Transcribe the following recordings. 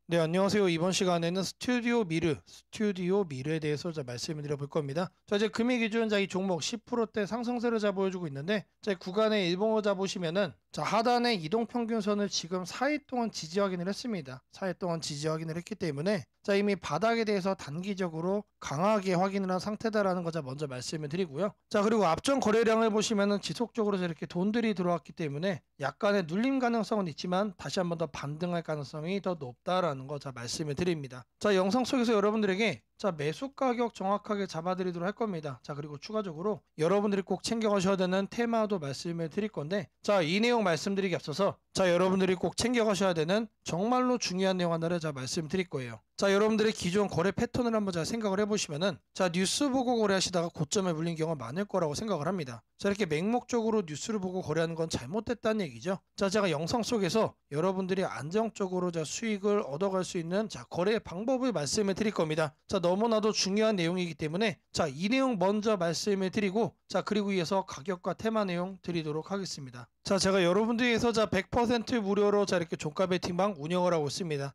네, 안녕하세요. 이번 시간에는 스튜디오 미르에 대해서 말씀을 드려볼 겁니다. 이제 금일 기준 이 종목 10%대 상승세를 보여주고 있는데, 구간의 일봉을 보시면은, 하단의 이동평균선을 지금 4일 동안 지지 확인을 했습니다. 4일 동안 지지 확인을 했기 때문에, 이미 바닥에 대해서 단기적으로 강하게 확인을 한 상태다라는 거 먼저 말씀을 드리고요. 그리고 앞전 거래량을 보시면은 지속적으로 이렇게 돈들이 들어왔기 때문에 약간의 눌림 가능성은 있지만 다시 한번 더 반등할 가능성이 더 높다라는 거 말씀을 드립니다. 영상 속에서 여러분들에게 매수 가격 정확하게 잡아드리도록 할 겁니다. 그리고 추가적으로 여러분들이 꼭 챙겨가셔야 되는 테마도 말씀을 드릴 건데, 이 내용 말씀드리기 앞서서 여러분들이 꼭 챙겨가셔야 되는 정말로 중요한 내용 하나를 말씀드릴 거예요. 여러분들의 기존 거래 패턴을 한번 생각을 해보시면은, 뉴스 보고 거래하시다가 고점에 물린 경우가 많을 거라고 생각을 합니다. 이렇게 맹목적으로 뉴스를 보고 거래하는 건 잘못됐다는 얘기죠. 제가 영상 속에서 여러분들이 안정적으로 수익을 얻어갈 수 있는 거래 방법을 말씀을 드릴 겁니다. 너무나도 중요한 내용이기 때문에 이 내용 먼저 말씀을 드리고, 그리고 이어서 가격과 테마 내용 드리도록 하겠습니다. 제가 여러분들 위해서 100% 무료로 이렇게 종가 베팅방 운영을 하고 있습니다.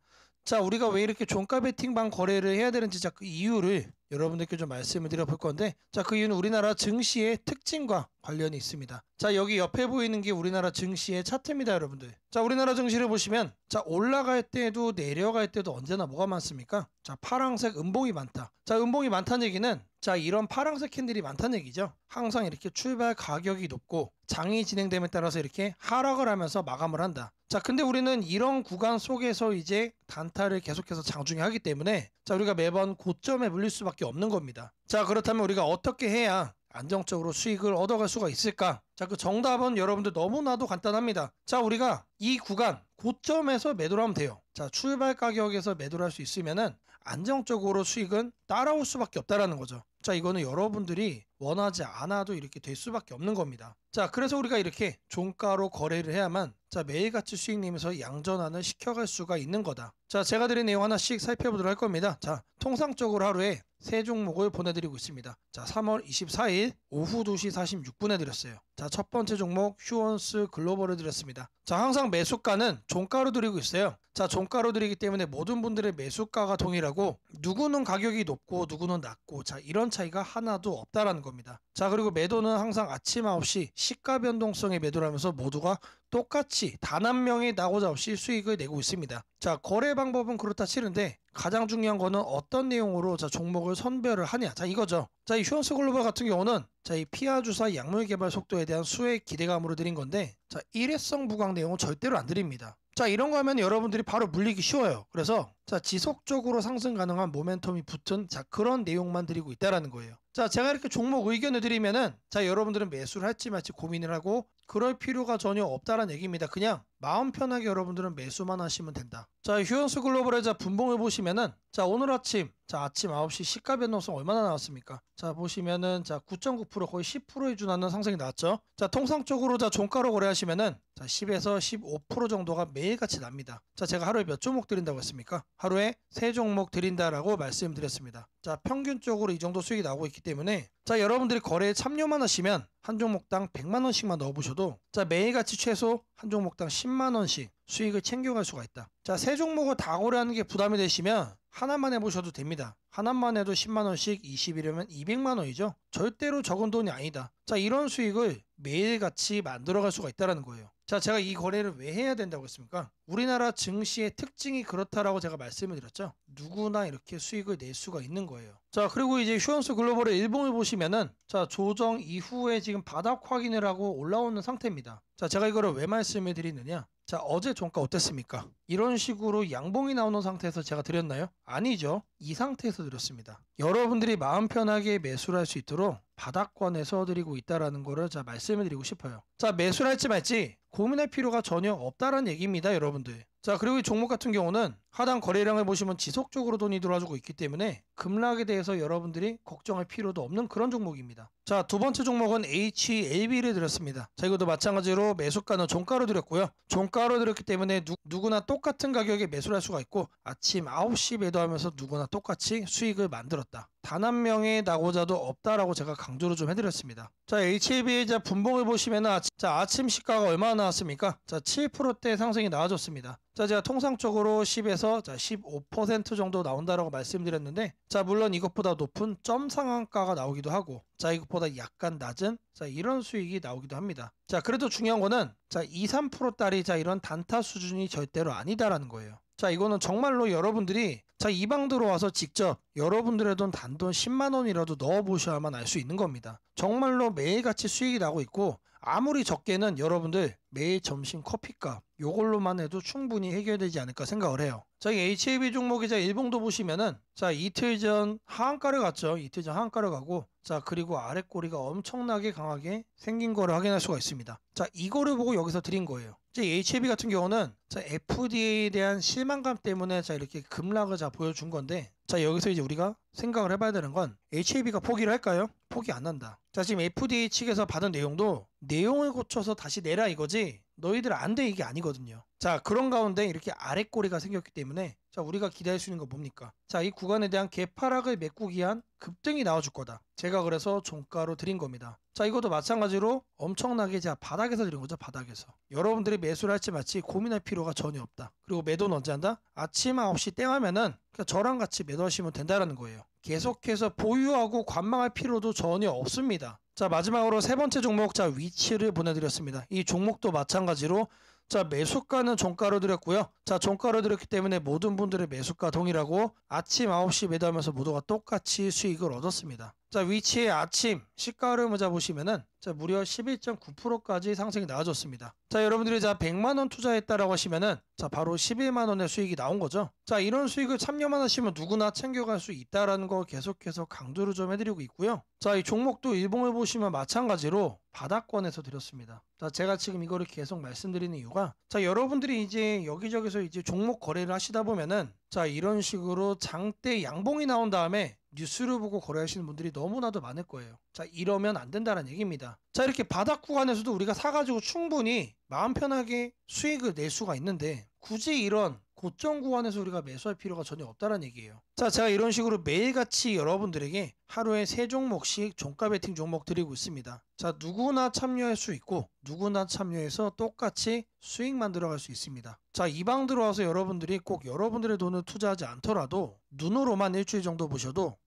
우리가 왜 이렇게 종가 베팅방 거래를 해야 되는지 그 이유를 여러분들께 좀 말씀을 드려볼 건데, 그 이유는 우리나라 증시의 특징과 관련이 있습니다. 여기 옆에 보이는 게 우리나라 증시의 차트입니다, 여러분들. 우리나라 증시를 보시면, 올라갈 때도 내려갈 때도 언제나 뭐가 많습니까? 파랑색 음봉이 많다. 음봉이 많다는 얘기는, 이런 파랑색 캔들이 많다는 얘기죠. 항상 이렇게 출발 가격이 높고 장이 진행됨에 따라서 이렇게 하락을 하면서 마감을 한다. 근데 우리는 이런 구간 속에서 이제 단타를 계속해서 장중에 하기 때문에 우리가 매번 고점에 물릴 수밖에 없는 겁니다. 그렇다면 우리가 어떻게 해야 안정적으로 수익을 얻어갈 수가 있을까? 그 정답은 여러분들 너무나도 간단합니다. 우리가 이 구간 고점에서 매도를 하면 돼요. 출발 가격에서 매도를 할 수 있으면은 안정적으로 수익은 따라올 수밖에 없다라는 거죠. 이거는 여러분들이 원하지 않아도 이렇게 될 수밖에 없는 겁니다. 그래서 우리가 이렇게 종가로 거래를 해야만 매일같이 수익 내면서 양전환을 시켜갈 수가 있는 거다. 제가 드린 내용 하나씩 살펴보도록 할 겁니다. 통상적으로 하루에 3종목을 보내드리고 있습니다. 3월 24일 오후 2시 46분에 드렸어요. 첫 번째 종목 휴원스 글로벌을 드렸습니다. 항상 매수가는 종가로 드리고 있어요. 종가로 드리기 때문에 모든 분들의 매수가가 동일하고, 누구는 가격이 높고 누구는 낮고 이런 차이가 하나도 없다라는 겁니다. 그리고 매도는 항상 아침 9시 시가 변동성에 매도를 하면서 모두가 똑같이 단 한 명의 낙오자 없이 수익을 내고 있습니다. 거래 방법은 그렇다 치는데 가장 중요한 거는 어떤 내용으로 종목을 선별을 하냐, 이거죠. 이 휴원스 글로벌 같은 경우는 이 피하 주사 약물 개발 속도에 대한 수혜 기대감으로 드린 건데, 일회성 부각 내용은 절대로 안 드립니다. 이런 거 하면 여러분들이 바로 물리기 쉬워요. 그래서 지속적으로 상승 가능한 모멘텀이 붙은 그런 내용만 드리고 있다라는 거예요. 제가 이렇게 종목 의견을 드리면은 여러분들은 매수를 할지 말지 고민을 하고 그럴 필요가 전혀 없다라는 얘기입니다. 그냥 마음 편하게 여러분들은 매수만 하시면 된다. 휴원스 글로벌의 분봉을 보시면은, 오늘 아침 9시 시가 변동성 얼마나 나왔습니까? 보시면은 9.9% 거의 10%에 준하는 상승이 나왔죠. 통상적으로 종가로 거래하시면은 10에서 15% 정도가 매일같이 납니다. 제가 하루에 몇 종목 드린다고 했습니까? 하루에 3종목 드린다라고 말씀드렸습니다. 평균적으로 이 정도 수익이 나오고 있기 때문에, 여러분들이 거래에 참여만 하시면 한 종목당 100만원씩만 넣어보셔도 매일같이 최소 한 종목당 10만원씩 수익을 챙겨갈 수가 있다. 3종목을 다 거래하는 게 부담이 되시면 하나만 해보셔도 됩니다. 하나만 해도 10만원씩 20이려면 200만원이죠. 절대로 적은 돈이 아니다. 이런 수익을 매일같이 만들어갈 수가 있다는 거예요. 제가 이 거래를 왜 해야 된다고 했습니까? 우리나라 증시의 특징이 그렇다라고 제가 말씀을 드렸죠. 누구나 이렇게 수익을 낼 수가 있는 거예요. 그리고 이제 휴원스 글로벌의 일봉을 보시면은, 조정 이후에 지금 바닥 확인을 하고 올라오는 상태입니다. 제가 이거를 왜 말씀을 드리느냐? 어제 종가 어땠습니까? 이런 식으로 양봉이 나오는 상태에서 제가 드렸나요? 아니죠. 이 상태에서 드렸습니다. 여러분들이 마음 편하게 매수를 할 수 있도록 바닥권에서 드리고 있다라는 거를 말씀을 드리고 싶어요. 매수를 할지 말지 고민할 필요가 전혀 없다라는 얘기입니다, 여러분들. 그리고 이 종목 같은 경우는 하단 거래량을 보시면 지속적으로 돈이 들어와주고 있기 때문에 급락에 대해서 여러분들이 걱정할 필요도 없는 그런 종목입니다. 두 번째 종목은 HLB를 드렸습니다. 이것도 마찬가지로 매수가는 종가로 드렸고요. 종가로 드렸기 때문에 누구나 똑같은 가격에 매수를 할 수가 있고, 아침 9시 매도하면서 누구나 똑같이 수익을 만들었다. 단 한 명의 낙오자도 없다라고 제가 강조를 좀 해드렸습니다. HLB의 분봉을 보시면 아침 시가가 얼마나 나왔습니까? 7%대 상승이 나와줬습니다. 자, 제가 통상적으로 10에서 15% 정도 나온다라고 말씀드렸는데, 자, 물론 이것보다 높은 점 상한가가 나오기도 하고, 자, 이것보다 약간 낮은 이런 수익이 나오기도 합니다. 자, 그래도 중요한 거는 2, 3%짜리 이런 단타 수준이 절대로 아니다라는 거예요. 자, 이거는 정말로 여러분들이 이 방 들어와서 직접 여러분들의 돈 단돈 10만 원이라도 넣어보셔야만 알 수 있는 겁니다. 정말로 매일같이 수익이 나고 있고, 아무리 적게는 여러분들 매일 점심 커피값 요걸로만 해도 충분히 해결되지 않을까 생각을 해요. 자, 이 HAB 종목이자 일봉도 보시면은 이틀 전 하한가를 갔죠. 이틀 전 하한가를 가고, 그리고 아래 꼬리가 엄청나게 강하게 생긴 거를 확인할 수가 있습니다. 자, 이거를 보고 여기서 드린 거예요. 이 HAB 같은 경우는 FDA에 대한 실망감 때문에 이렇게 급락을 보여준 건데, 여기서 이제 우리가 생각을 해봐야 되는 건 HAB가 포기를 할까요? 포기 안 한다. 자, 지금 FDA 측에서 받은 내용도 내용을 고쳐서 다시 내라 이거지 너희들 안 돼 이게 아니거든요. 자, 그런 가운데 이렇게 아래 꼬리가 생겼기 때문에 우리가 기대할 수 있는 건 뭡니까? 이 구간에 대한 개파락을 메꾸기 위한 급등이 나와줄 거다. 제가 그래서 종가로 드린 겁니다. 자, 이것도 마찬가지로 엄청나게 제가 바닥에서 드린 거죠. 바닥에서. 여러분들이 매수를 할지 말지 고민할 필요가 전혀 없다. 그리고 매도는 언제 한다? 아침 9시 땡 하면은 저랑 같이 매도하시면 된다라는 거예요. 계속해서 보유하고 관망할 필요도 전혀 없습니다. 자, 마지막으로 세 번째 종목 위치를 보내드렸습니다. 이 종목도 마찬가지로 매수가는 종가로 드렸고요. 종가로 드렸기 때문에 모든 분들의 매수가 동일하고 아침 9시 매도하면서 모두가 똑같이 수익을 얻었습니다. 위치의 아침 시가 흐름을 보시면은 무려 11.9%까지 상승이 나와줬습니다. 여러분들이 100만원 투자했다라고 하시면은 바로 11만원의 수익이 나온 거죠. 이런 수익을 참여만 하시면 누구나 챙겨갈 수 있다라는 거 계속해서 강조를 좀 해드리고 있고요. 이 종목도 일봉을 보시면 마찬가지로 바닥권에서 드렸습니다. 제가 지금 이거를 계속 말씀드리는 이유가 여러분들이 이제 여기저기서 이제 종목 거래를 하시다 보면은 이런 식으로 장대 양봉이 나온 다음에 뉴스를 보고 거래하시는 분들이 너무나도 많을 거예요. 이러면 안 된다는 얘기입니다. 이렇게 바닥 구간에서도 우리가 사가지고 충분히 마음 편하게 수익을 낼 수가 있는데 굳이 이런 고점 구간에서 우리가 매수할 필요가 전혀 없다는 얘기예요. 제가 이런 식으로 매일같이 여러분들에게 하루에 3종목씩 종가 베팅 종목 드리고 있습니다. 누구나 참여할 수 있고 누구나 참여해서 똑같이 수익 만들어갈 수 있습니다. 이 방 들어와서 여러분들이 꼭 여러분들의 돈을 투자하지 않더라도 눈으로만 일주일 정도 보셔도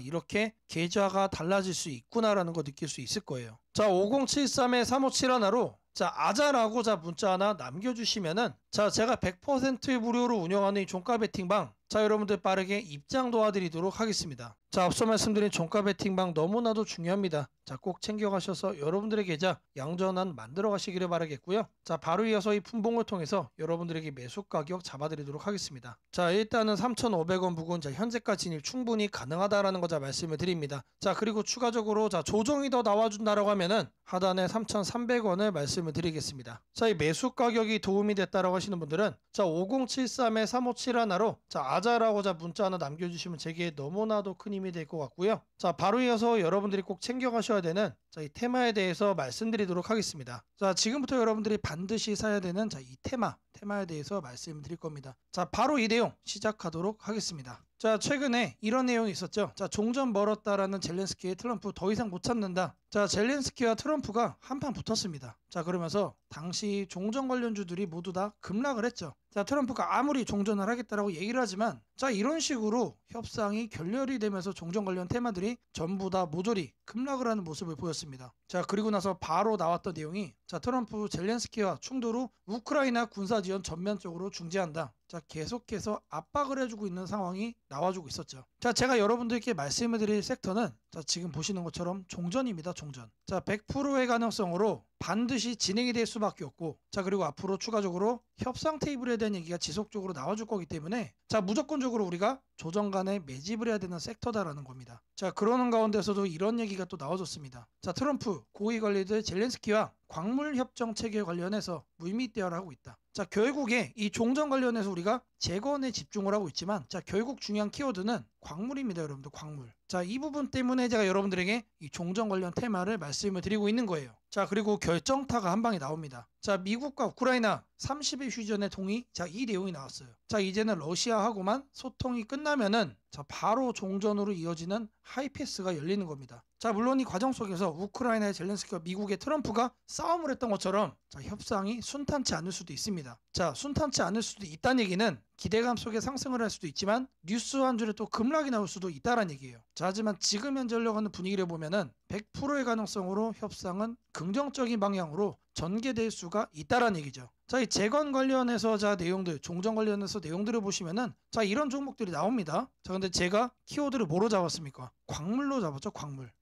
이렇게 계좌가 달라질 수 있구나라는 거 느낄 수 있을 거예요. 5073-3571로 아자라고 문자 하나 남겨주시면은 제가 100% 무료로 운영하는 이 종가 베팅방 여러분들 빠르게 입장 도와드리도록 하겠습니다. 앞서 말씀드린 종가 베팅방 너무나도 중요합니다. 꼭 챙겨가셔서 여러분들의 계좌 양전환 만들어 가시기를 바라겠고요. 바로 이어서 이 품봉을 통해서 여러분들에게 매수 가격 잡아드리도록 하겠습니다. 일단은 3,500원 부근 현재까지 진입 충분히 가능하다라는 거 말씀을 드립니다. 그리고 추가적으로 조정이 더 나와준다라고 하면은 하단에 3,300원을 말씀을 드리겠습니다. 이 매수 가격이 도움이 됐다라고 하시는 분들은 5073-3571로 아자라고 문자 하나 남겨주시면 제게 너무나도 큰 힘이 될 것 같고요. 바로 이어서 여러분들이 꼭 챙겨가셔야 되는 이 테마에 대해서 말씀드리도록 하겠습니다. 지금부터 여러분들이 반드시 사야 되는 이 테마에 대해서 말씀드릴 겁니다. 바로 이 내용 시작하도록 하겠습니다. 최근에 이런 내용이 있었죠. 종전 멀었다라는 젤렌스키의 트럼프 더 이상 못 참는다. 젤렌스키와 트럼프가 한판 붙었습니다. 그러면서 당시 종전 관련주들이 모두 다 급락을 했죠. 트럼프가 아무리 종전을 하겠다라고 얘기를 하지만 이런 식으로 협상이 결렬이 되면서 종전 관련 테마들이 전부 다 모조리 급락을 하는 모습을 보였습니다. 그리고 나서 바로 나왔던 내용이 트럼프 젤렌스키와 충돌 후 우크라이나 군사 지원 전면적으로 중지한다. 계속해서 압박을 해주고 있는 상황이 나와주고 있었죠. 제가 여러분들께 말씀을 드릴 섹터는 지금 보시는 것처럼 종전입니다. 종전. 100%의 가능성으로 반드시 진행이 될 수밖에 없고 그리고 앞으로 추가적으로 협상 테이블에 대한 얘기가 지속적으로 나와줄 거기 때문에 무조건적으로 우리가 조정 간에 매집을 해야 되는 섹터다라는 겁니다. 그러는 가운데서도 이런 얘기가 또 나와줬습니다. 트럼프 고위 관리들 젤렌스키와 광물 협정 체결 관련해서 물밑대화를 있다. 결국에 이 종전 관련해서 우리가 재건에 집중을 하고 있지만 결국 중요한 키워드는 광물입니다. 여러분들 광물. 이 부분 때문에 제가 여러분들에게 이 종전 관련 테마를 말씀을 드리고 있는 거예요. 그리고 결정타가 한 방에 나옵니다. 미국과 우크라이나 30일 휴전의 동의. 이 내용이 나왔어요. 이제는 러시아하고만 소통이 끝나면은 바로 종전으로 이어지는 하이패스가 열리는 겁니다. 자, 물론 이 과정 속에서 우크라이나의 젤렌스키와 미국의 트럼프가 싸움을 했던 것처럼 자, 협상이 순탄치 않을 수도 있습니다. 자, 순탄치 않을 수도 있다는 얘기는 기대감 속에 상승을 할 수도 있지만 뉴스 한 줄에 또 급락이 나올 수도 있다는 얘기예요. 자, 하지만 지금 현재 흘러가는 분위기를 보면은 100%의 가능성으로 협상은 긍정적인 방향으로 전개될 수가 있다는 얘기죠. 자, 이 재건 관련해서 자 내용들, 종전 관련해서 내용들을 보시면은 자 이런 종목들이 나옵니다. 자, 근데 제가 키워드를 뭐로 잡았습니까? 광물로 잡았죠.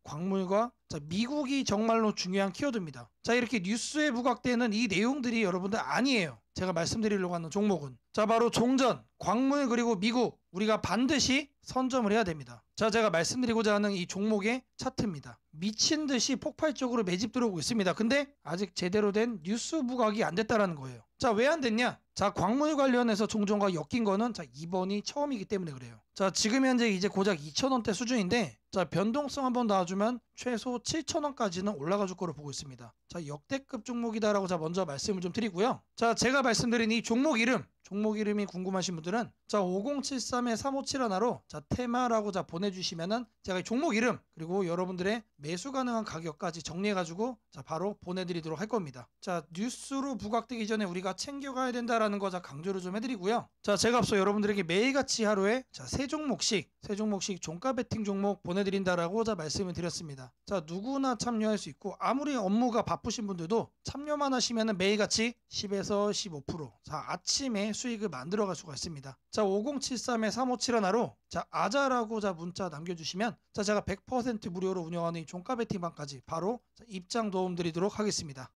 광물과 자 미국이 정말로 중요한 키워드입니다. 자, 이렇게 뉴스에 부각되는 이 내용들이 여러분들 아니에요. 제가 말씀드리려고 하는 종목은 자 바로 종전, 광물 그리고 미국 우리가 반드시 선점을 해야 됩니다. 자, 제가 말씀드리고자 하는 이 종목의 차트입니다. 미친 듯이 폭발적으로 매집 들어오고 있습니다. 근데 아직 제대로 된 뉴스 부각이 안 됐다라는 거예요. 자, 왜 안 됐냐? 자, 광물 관련해서 종전과 엮인 거는 자 이번이 처음이기 때문에 그래요. 자, 지금 현재 이제 고작 2,000원대 수준인데 자 변동성 한번 놔주면 최소 7,000원까지는 올라가 줄 거로 보고 있습니다. 자, 역대급 종목이다라고 자 먼저 말씀을 좀 드리고요. 자, 제가 말씀드린 이 종목 이름이 궁금하신 분들은 자 5073-3571로 자 테마라고 자 보내주시면은 제가 이 종목 이름 그리고 여러분들의 매수 가능한 가격까지 정리해가지고 자 바로 보내드리도록 할 겁니다. 자, 뉴스로 부각되기 전에 우리가 챙겨가야 된다라는 거 자 강조를 좀 해드리고요. 자, 제가 앞서 여러분들에게 매일같이 하루에 자 세 종목씩 종가 베팅 종목 보내드린다라고 자 말씀을 드렸습니다. 자, 누구나 참여할 수 있고 아무리 업무가 바쁘신 분들도 참여만 하시면은 매일같이 10에서 15% 자 아침에 수익을 만들어갈 수가 있습니다. 자, 5073-3571로 자 아자라고 자 문자 남겨주시면 자 제가 100% 무료로 운영하는 이 종가 베팅방까지 바로 자, 입장 도움 드리도록 하겠습니다.